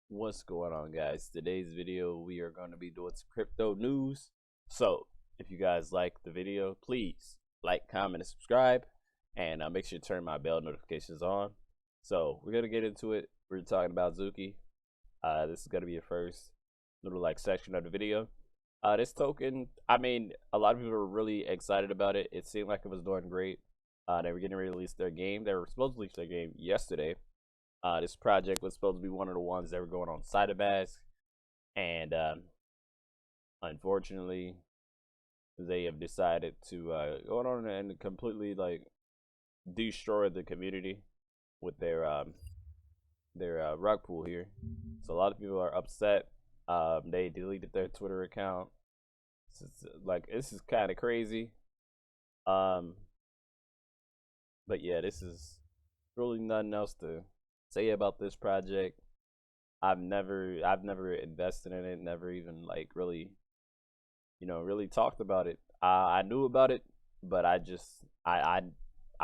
What's going on, guys? Today's video we are going to be doing some crypto news. So if you guys like the video, please like, comment, and subscribe, and make sure to turn my bell notifications on. So we're gonna get into it. We're talking about Zuki. This is gonna be the first little section of the video. This token, I mean, a lot of people were really excited about it. It seemed like it was doing great. They were getting ready to release their game. They were supposed to release their game yesterday. This project was supposed to be one of the ones that were going on Saitamask, and unfortunately, they have decided to go on and completely destroy the community with their rug pull here. So a lot of people are upset. They deleted their Twitter account. This is kind of crazy. But yeah, this is really nothing else to say about this project. I've never invested in it, never even really talked about it. I knew about it, but I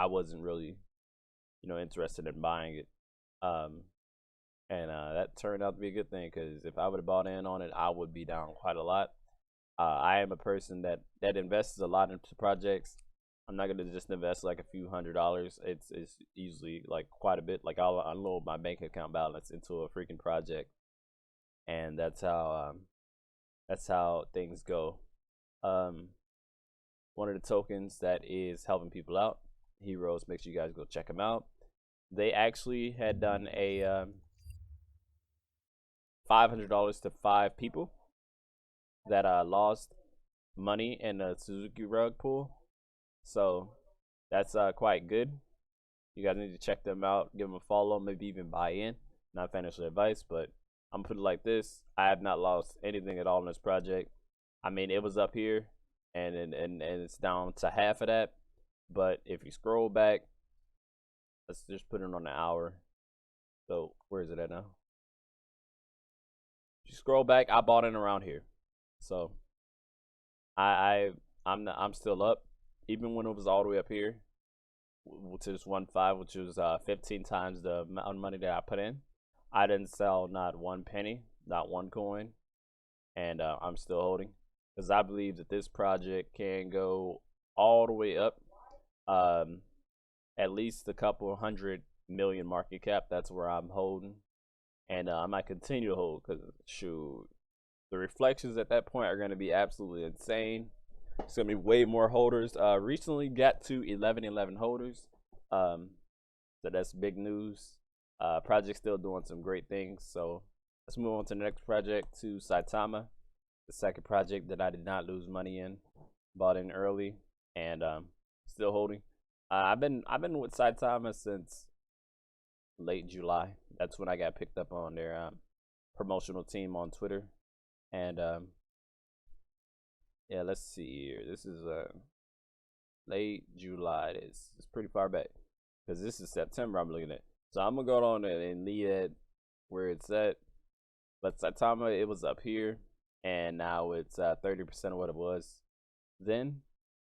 wasn't really interested in buying it. And that turned out to be a good thing, because if I would have bought in on it, I would be down quite a lot. I am a person that invests a lot into projects. I'm not gonna just invest like a few $100s. It's usually quite a bit. I'll unload my bank account balance into a freaking project, and that's how things go. One of the tokens that is helping people out, HEROS. Make sure you guys go check them out. They actually had done a $500 to 5 people that lost money in the Tzuki Rug pool. So that's quite good. You guys need to check them out, give them a follow, maybe even buy in. Not financial advice, but I'm gonna put it like this: I have not lost anything at all in this project. I mean, it was up here, and it's down to half of that. But if you scroll back, let's just put it on the hour. So where is it at now? If you scroll back, I bought in around here. So I'm still up, even when it was all the way up here, which is 1.5, which was 15 times the amount of money that I put in. I didn't sell not one penny, not one coin, and I'm still holding, because I believe that this project can go all the way up, at least a couple $100 million market cap. That's where I'm holding, and I might continue to hold, because shoot, the reflections at that point are going to be absolutely insane. It's gonna be way more holders. Recently got to 1111 holders. So that's big news. Project still doing some great things. So let's move on to the next project, to Saitama, the second project that I did not lose money in. Bought in early, and still holding. I've been with Saitama since late July. That's when I got picked up on their promotional team on Twitter, and yeah, let's see here. This is late July. It's pretty far back, because this is September I'm looking at. So I'm gonna go on and leave it where it's at. But Saitama, it was up here, and now it's 30% of what it was then.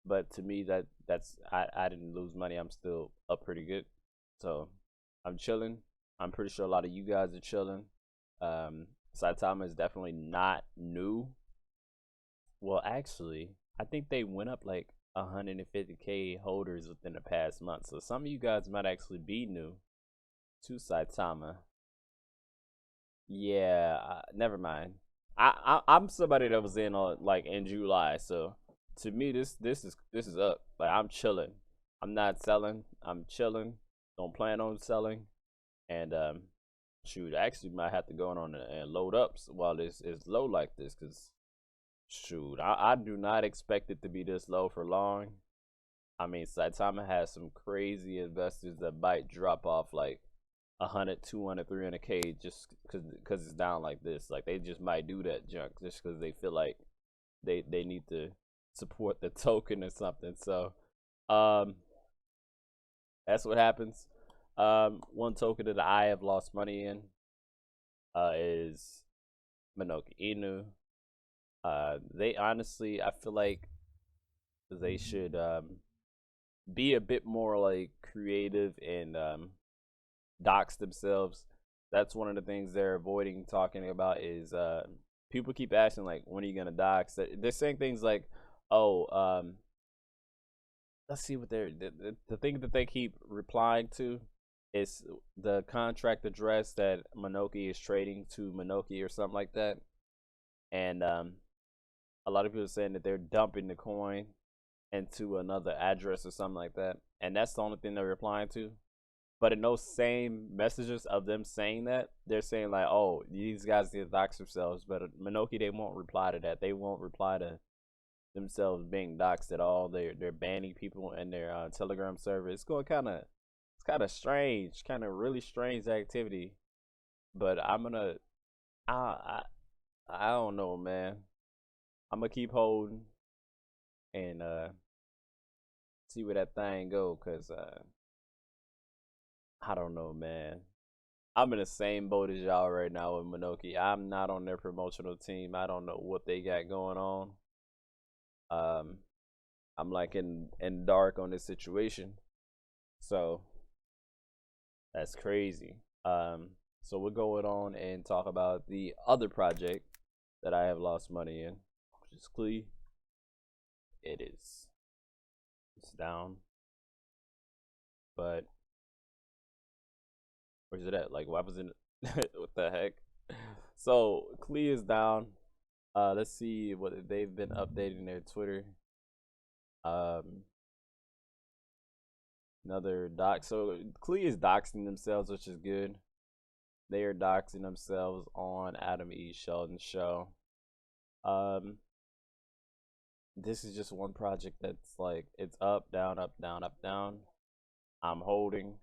But to me, that's I didn't lose money. I'm still up pretty good. So I'm chilling. I'm pretty sure a lot of you guys are chilling. Saitama is definitely not new. Well, actually, I think they went up like 150K holders within the past month. So some of you guys might actually be new to Saitama. Yeah, never mind. I'm somebody that was in on in July. So to me, this is up. I'm chilling. I'm not selling. I'm chilling. Don't plan on selling. And shoot, I actually might have to go on and load up while this is low like this, because shoot, I do not expect it to be this low for long. I mean, Saitama has some crazy investors that might drop off 100, 200, 300K just because it's down like this. They just might do that junk just because they feel like they need to support the token or something. So that's what happens. One token that I have lost money in is mononoke. They honestly, I feel like they should be a bit more creative and dox themselves. that's one of the things they're avoiding talking about is people keep asking like, when are you gonna dox? They're saying things like, oh, let's see what the thing that they keep replying to is the contract address that Mononoke is trading to Mononoke or something like that. And a lot of people are saying that they're dumping the coin into another address or something like that. And that's the only thing they're replying to. But in those same messages of them saying that, they're saying like, oh, these guys need to dox themselves. But Mononoke, they won't reply to that. They won't reply to themselves being doxed at all. They're banning people in their Telegram server. It's going it's kind of strange, kind of really strange activity. But I'm gonna, I don't know, man. I'm gonna keep holding and see where that thing go, cause I don't know, man. I'm in the same boat as y'all right now with Mononoke. I'm not on their promotional team. I don't know what they got going on. I'm like in dark on this situation, so that's crazy. So we'll go on and talk about the other project that I have lost money in, which is Klee. It's down, but where's it at? Like, why was it? What the heck? So Klee is down. Let's see what they've been updating their Twitter. Another dox. So Klee is doxing themselves, which is good. They are doxing themselves on Adam E. Sheldon's show. This is just one project that's like, it's up, down, up, down, up, down. I'm holding.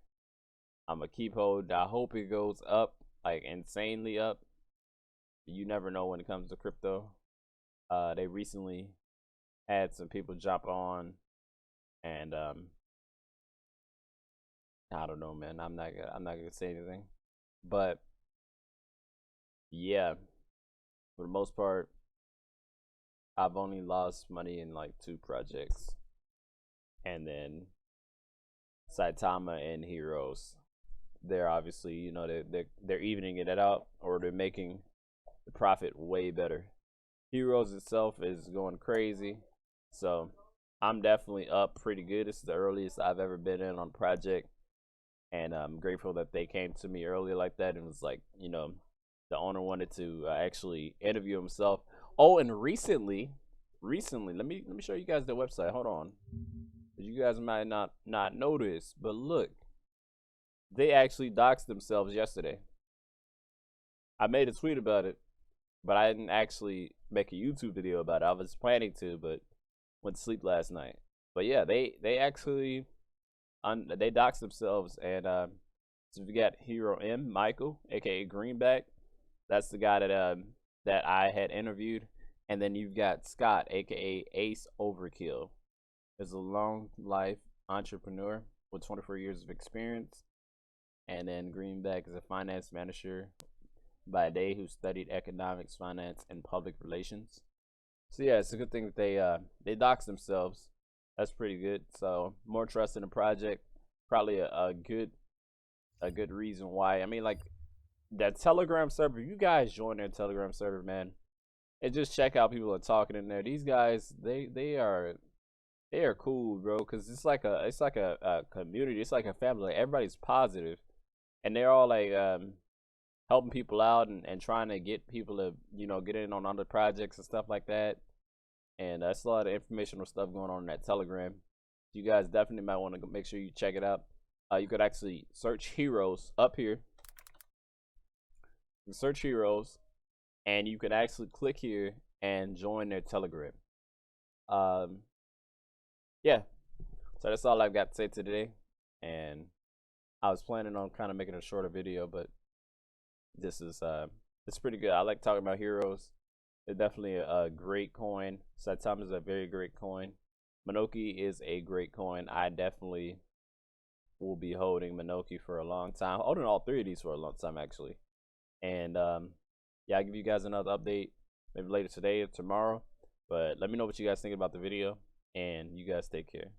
I'm gonna keep holding. I hope it goes up, like insanely up. You never know when it comes to crypto. They recently had some people jump on, and I don't know, man. I'm not gonna say anything, but yeah, for the most part, I've only lost money in like 2 projects, and then Saitama and HEROS. They're obviously, you know, they're evening it out, or they're making the profit way better. HEROS itself is going crazy, so I'm definitely up pretty good. This is the earliest I've ever been in on a project, and I'm grateful that they came to me early like that, and was like, you know, the owner wanted to actually interview himself. Oh, and recently, let me show you guys the website. Hold on, you guys might not know this, but look, they actually doxed themselves yesterday. I made a tweet about it, but I didn't actually make a YouTube video about it. I was planning to, but went to sleep last night. But yeah, they actually they doxed themselves, and so we got Hero M Michael, aka Greenback. That's the guy that I had interviewed, and then you've got Scott, aka Ace Overkill. Is a long life entrepreneur with 24 years of experience, and then Greenback is a finance manager by day who studied economics, finance, and public relations. So yeah, it's a good thing that they doxed themselves. That's pretty good. So more trust in the project. Probably a good reason why. I mean, like, that Telegram server. You guys join their Telegram server, man, and just check out people are talking in there. These guys, they are cool, bro. Cause it's like a community. It's like a family. Like, everybody's positive, and they're all like helping people out and trying to get people to, you know, get in on other projects and stuff like that. And that's a lot of informational stuff going on in that Telegram. You guys definitely might want to make sure you check it out. You could actually search HEROS up here. You search HEROS, and you could actually click here and join their Telegram. Yeah, so that's all I've got to say today. And I was planning on kind of making a shorter video, but this is it's pretty good. I like talking about HEROS. They're definitely a great coin. Saitama is a very great coin. Mononoke is a great coin. I definitely will be holding Mononoke for a long time. Holding all 3 of these for a long time, actually. And yeah, I'll give you guys another update maybe later today or tomorrow. But let me know what you guys think about the video, and you guys take care.